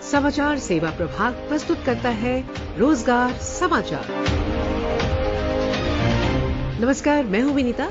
समाचार सेवा प्रभाग प्रस्तुत करता है रोजगार समाचार। नमस्कार, मैं हूं विनीता।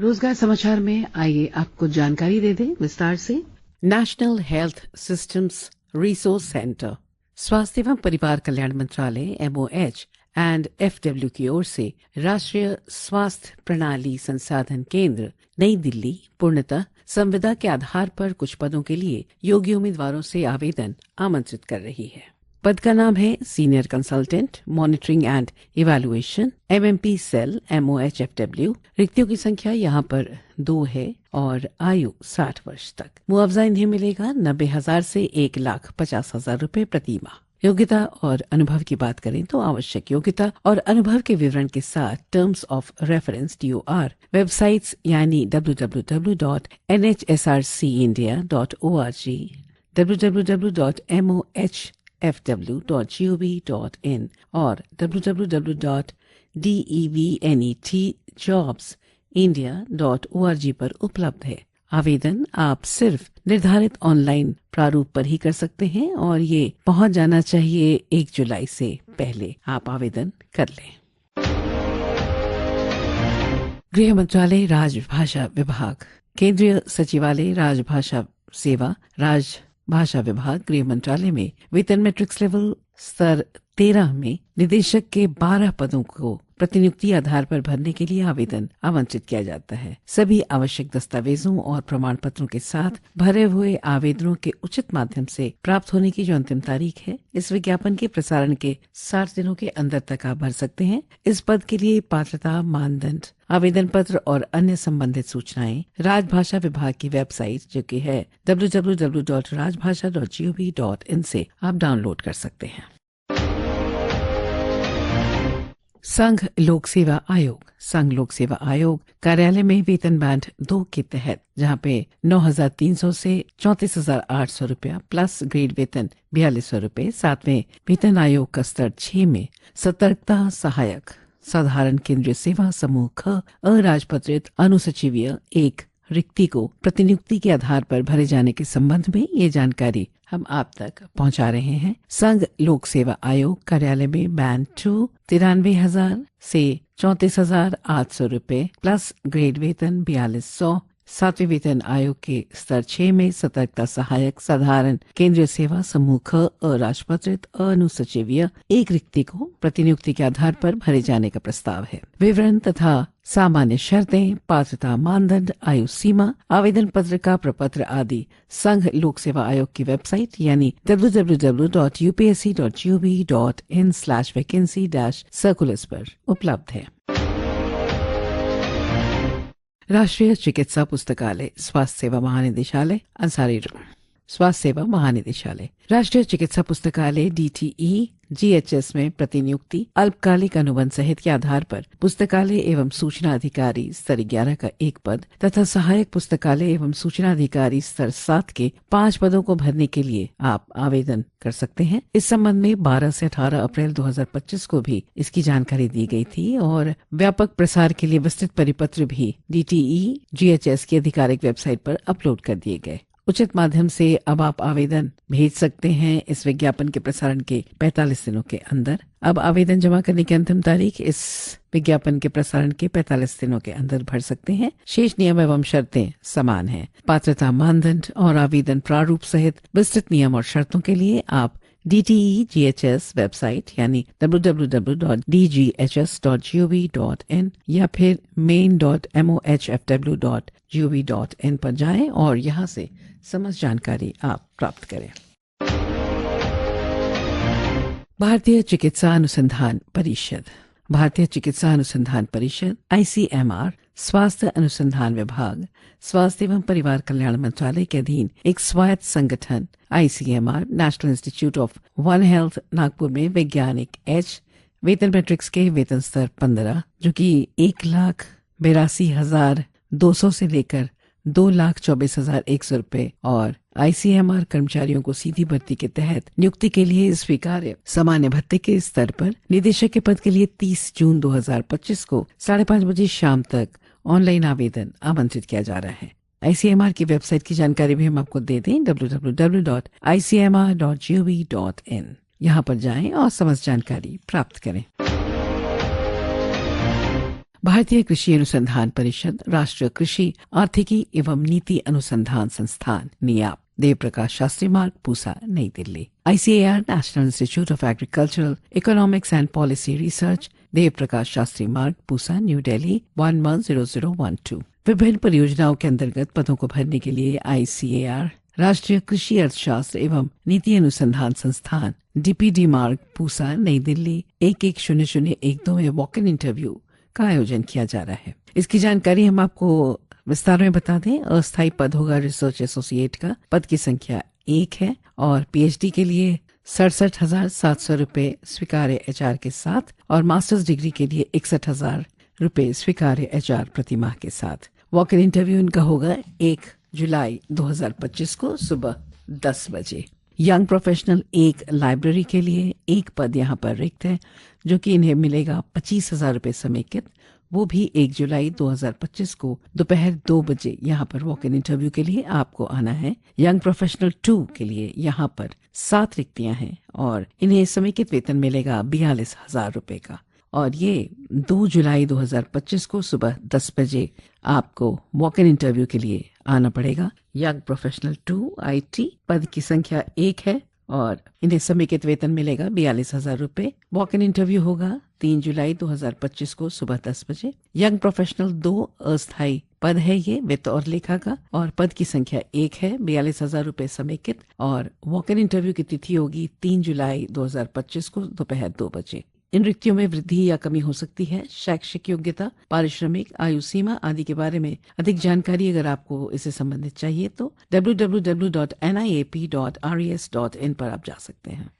रोजगार समाचार में आइए आपको जानकारी दे दें विस्तार से। National health systems resource centre, स्वास्थ्य एवं परिवार कल्याण मंत्रालय MOH एंड FW की ओर से राष्ट्रीय स्वास्थ्य प्रणाली संसाधन केंद्र नई दिल्ली पूर्णतः संविदा के आधार पर कुछ पदों के लिए योग्य उम्मीदवारों से आवेदन आमंत्रित कर रही है। पद का नाम है senior consultant monitoring and evaluation MMP cell MOH FW। रिक्तियों की संख्या यहाँ पर 2 है और आयु 60 वर्ष तक। मुआवजा इन्हें मिलेगा 90,000 से 1,50,000 रुपए प्रति माह। योग्यता और अनुभव की बात करें तो आवश्यक योग्यता और अनुभव के विवरण के साथ terms of reference TOR websites यानी www.nhsrcindia.org, www.mohfw.gov.in और www.devnetjobsindia.org पर उपलब्ध है। आवेदन आप सिर्फ निर्धारित ऑनलाइन प्रारूप पर ही कर सकते हैं और ये पहुंच जाना चाहिए 1 जुलाई से पहले आप आवेदन कर लें। गृह मंत्रालय राजभाषा विभाग, केंद्रीय सचिवालय राजभाषा सेवा राजभाषा विभाग गृह मंत्रालय में वेतन मैट्रिक्स लेवल स्तर 13 में निदेशक के 12 पदों को प्रतिनियुक्ति आधार पर भरने के लिए आवेदन आमंत्रित किया जाता है। सभी आवश्यक दस्तावेजों और प्रमाण पत्रों के साथ भरे हुए आवेदनों के उचित माध्यम से प्राप्त होने की जो अंतिम तारीख है, इस विज्ञापन के प्रसारण के 60 दिनों के अंदर तक आप भर सकते हैं। इस पद के लिए पात्रता मानदंड, आवेदन पत्र और अन्य संबंधित सूचनाएं राजभाषा विभाग की वेबसाइट जो कि है www.rajbhasha.gov.in से आप डाउनलोड कर सकते हैं। संघ लोक सेवा आयोग, संघ लोक सेवा आयोग कार्यालय में वेतन बैंड 2 के तहत जहां पे 9,300 से 34,800 रुपया प्लस ग्रेड वेतन 4,200 रुपये, सातवें वेतन आयोग का स्तर 6 में सतर्कता सहायक साधारण केंद्रीय सेवा समूह ख अराजपत्रित अनुसचिवीय 1 रिक्ति को प्रतिनियुक्ति के आधार पर भरे जाने के संबंध में ये जानकारी हम आप तक पहुंचा रहे हैं। संघ लोक सेवा आयोग कार्यालय में बैंड 2 93,000 से 34,800 रुपये प्लस ग्रेड वेतन 4,200, सातवें वेतन आयोग के स्तर 6 में सतर्कता सहायक साधारण केंद्रीय सेवा समूह ख अराजपत्रित अनुसचिवीय 1 रिक्ति को प्रतिनियुक्ति के आधार पर भरे जाने का प्रस्ताव है। विवरण तथा सामान्य शर्तें, पात्रता मानदंड, आयु सीमा, आवेदन पत्र का प्रपत्र आदि संघ लोक सेवा आयोग की वेबसाइट यानी www.upsc.gov.in/vacancy-circulars पर उपलब्ध है। राष्ट्रीय चिकित्सा पुस्तकालय स्वास्थ्य सेवा महानिदेशालय अंसारी रोड, स्वास्थ्य सेवा महानिदेशालय राष्ट्रीय चिकित्सा पुस्तकालय DTE GHS में प्रतिनियुक्ति अल्पकालिक अनुबंध सहित के आधार पर पुस्तकालय एवं सूचना अधिकारी स्तर 11 का 1 पद तथा सहायक पुस्तकालय एवं सूचना अधिकारी स्तर 7 के 5 पदों को भरने के लिए आप आवेदन कर सकते हैं। इस संबंध में 12 से 18 अप्रैल 2025 को भी इसकी जानकारी दी गई थी और व्यापक प्रसार के लिए विस्तृत परिपत्र भी DTE GHS की आधिकारिक वेबसाइट पर अपलोड कर दिए गए। उचित माध्यम से अब आप आवेदन भेज सकते हैं इस विज्ञापन के प्रसारण के 45 दिनों के अंदर। अब आवेदन जमा करने की अंतिम तारीख इस विज्ञापन के प्रसारण के 45 दिनों के अंदर भर सकते हैं। शेष नियम एवं शर्तें समान हैं। पात्रता मानदंड और आवेदन प्रारूप सहित विस्तृत नियम और शर्तों के लिए आप DTE GHS वेबसाइट यानी www.dghs.gov.in या फिर main.mohfw.gov.in पर जाएं और यहां से समस्त जानकारी आप प्राप्त करें। भारतीय चिकित्सा अनुसंधान परिषद, भारतीय चिकित्सा अनुसंधान परिषद ICMR स्वास्थ्य अनुसंधान विभाग स्वास्थ्य एवं परिवार कल्याण मंत्रालय के अधीन एक स्वायत्त संगठन ICMR national institute of one health Nagpur में वैज्ञानिक H वेतन मैट्रिक्स के वेतन स्तर 15 जो कि 1,82,200 से लेकर 2,24,100 रुपए और ICMR कर्मचारियों को सीधी भर्ती के तहत नियुक्ति के लिए स्वीकार्य सामान्य भत्ते के स्तर पर निदेशक के पद के लिए 30 जून 2025 को 5:30 बजे शाम तक ऑनलाइन आवेदन आमंत्रित किया जा रहा है। ICMR की वेबसाइट की जानकारी भी हम आपको दे दें, www.icmr.gov.in। यहाँ पर जाएं और समस्त जानकारी प्राप्त करें। भारतीय कृषि अनुसंधान परिषद, राष्ट्रीय कृषि आर्थिकी एवं नीति अनुसंधान संस्थान नियाप, देव Prakash Shastri Marg, Pusa, Nai Delhi. ICAR, national institute of agricultural economics and policy research, Dev Prakash Shastri Marg, Pusa, new Delhi 110012। विभिन्न परियोजनाओं के अंतर्गत पदों को भरने के लिए ICAR, राष्ट्रीय कृषि अर्थशास्त्र एवं नीति अनुसंधान संस्थान, DPD मार्ग, पूसा, नई दिल्ली 110012 में वॉक इन इंटरव्यू का आयोजन किया जा रहा है। इसकी जानकारी हम आपको विस्तार में बता दें। अस्थायी पद होगा रिसर्च एसोसिएट का, पद की संख्या 1 है और PhD के लिए 67,700 रुपए स्वीकार्य HR के साथ और मास्टर्स डिग्री के लिए 61,000 रुपए स्वीकार्य HR प्रतिमाह के साथ। वॉक इन इंटरव्यू इनका होगा 1 जुलाई 2025 को सुबह 10 बजे। यंग प्रोफेशनल 1 लाइब्रेरी के लिए 1 पद यहाँ पर रिक्त है, जो कि इन्हें मिलेगा 25,000 रुपए समेकित। वो भी 1 जुलाई 2025 को दोपहर 2 बजे यहाँ पर वॉक इन इंटरव्यू के लिए आपको आना है। यंग प्रोफेशनल 2 के लिए यहाँ पर 7 रिक्तियां हैं और इन्हें समेकित वेतन मिलेगा 42,000 रुपए का। और ये 2 जुलाई 2025 को सुबह 10 बजे आपको वॉक इन इंटरव्यू के लिए आना पड़ेगा। यंग प्रोफेशनल 2 IT, पद की संख्या 1 है और इन्हें समेकित वेतन मिलेगा 42,000 रुपए। वॉक इन इंटरव्यू होगा 3 जुलाई 2025 को सुबह 10 बजे। यंग प्रोफेशनल 2 अस्थायी पद है ये, वित्त और लेखा का, और पद की संख्या 1 है, 42,000 रुपए समेकित। और वॉक इन इंटरव्यू की तिथि होगी 3 जुलाई 2025 को दोपहर 2 बजे। इन रिक्तियों में वृद्धि या कमी हो सकती है। शैक्षिक योग्यता, पारिश्रमिक, आयु सीमा आदि के बारे में अधिक जानकारी अगर आपको इससे संबंधित चाहिए तो www.niap.res.in पर आप जा सकते हैं।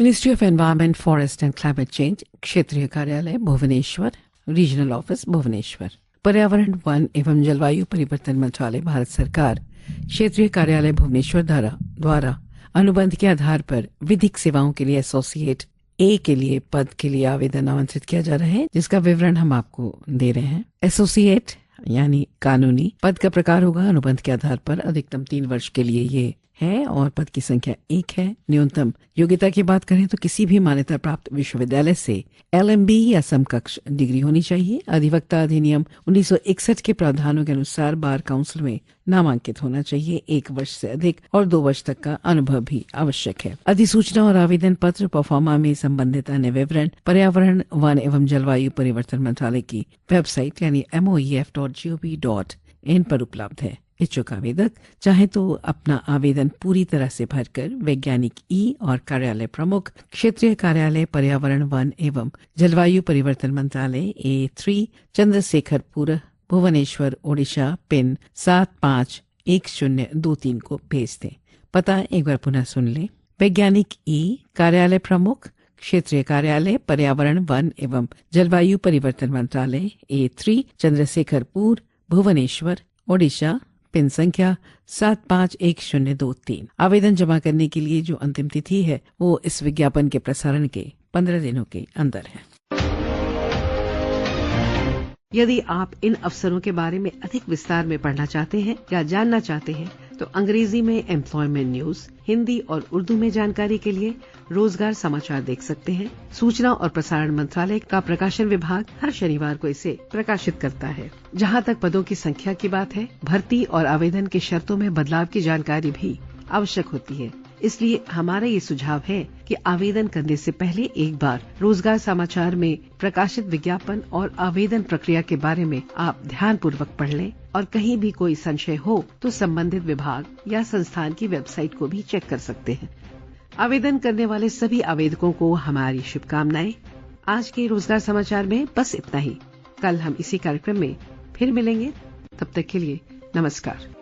Ministry of environment, forest and climate change, क्षेत्रीय कार्यालय भुवनेश्वर, रीजनल ऑफिस भुवनेश्वर। पर्यावरण, वन एवं जलवायु परिवर्तन मंत्रालय, भारत सरकार, क्षेत्रीय कार्यालय भुवनेश्वर द्वारा अनुबंध के आधार पर विधिक सेवाओं के लिए एसोसिएट A के लिए पद के लिए आवेदन आमंत्रित किया जा रहा है, जिसका विवरण हम आपको दे रहे हैं। एसोसिएट यानी कानूनी पद का प्रकार होगा अनुबंध के आधार पर, अधिकतम 3 वर्ष के लिए ये है और पद की संख्या 1 है। न्यूनतम योग्यता की बात करें तो किसी भी मान्यता प्राप्त विश्वविद्यालय से LMB या समकक्ष डिग्री होनी चाहिए। अधिवक्ता अधिनियम 1961 के प्रावधानों के अनुसार बार काउंसिल में नामांकित होना चाहिए। 1 वर्ष से अधिक और 2 वर्ष तक का अनुभव भी आवश्यक है। अधिसूचना और आवेदन पत्र प्रोफार्मा में संबंधित अन्य विवरण पर्यावरण, वन एवं जलवायु परिवर्तन मंत्रालय की वेबसाइट यानी moef.gov.in पर उपलब्ध है। इच्छुक आवेदक चाहे तो अपना आवेदन पूरी तरह से भरकर वैज्ञानिक E और कार्यालय प्रमुख, क्षेत्रीय कार्यालय पर्यावरण, वन एवं जलवायु परिवर्तन मंत्रालय, A3, चंद्रशेखरपुर, भुवनेश्वर, ओडिशा, पिन 751023 को भेज दें। पता एक बार पुनः सुन लें। वैज्ञानिक E, कार्यालय प्रमुख, क्षेत्रीय कार्यालय पर्यावरण, वन एवं जलवायु परिवर्तन मंत्रालय, A3, चंद्रशेखरपुर, भुवनेश्वर, ओडिशा, पिन संख्या 751023। आवेदन जमा करने के लिए जो अंतिम तिथि है वो इस विज्ञापन के प्रसारण के 15 दिनों के अंदर है। यदि आप इन अवसरों के बारे में अधिक विस्तार में पढ़ना चाहते हैं या जानना चाहते हैं तो अंग्रेजी में एम्प्लॉयमेंट न्यूज, हिंदी और उर्दू में जानकारी के लिए रोजगार समाचार देख सकते हैं। सूचना और प्रसारण मंत्रालय का प्रकाशन विभाग हर शनिवार को इसे प्रकाशित करता है। जहां तक पदों की संख्या की बात है, भर्ती और आवेदन की शर्तों में बदलाव की जानकारी भी आवश्यक होती है। इसलिए हमारा ये सुझाव है कि आवेदन करने से पहले एक बार रोजगार समाचार में प्रकाशित विज्ञापन और आवेदन प्रक्रिया के बारे में आप ध्यानपूर्वक पढ़ लें और कहीं भी कोई संशय हो तो संबंधित विभाग या संस्थान की वेबसाइट को भी चेक कर सकते हैं। आवेदन करने वाले सभी आवेदकों को हमारी शुभकामनाएं। आज के रोजगार समाचार में बस इतना ही। कल हम इसी कार्यक्रम में फिर मिलेंगे। तब तक के लिए नमस्कार।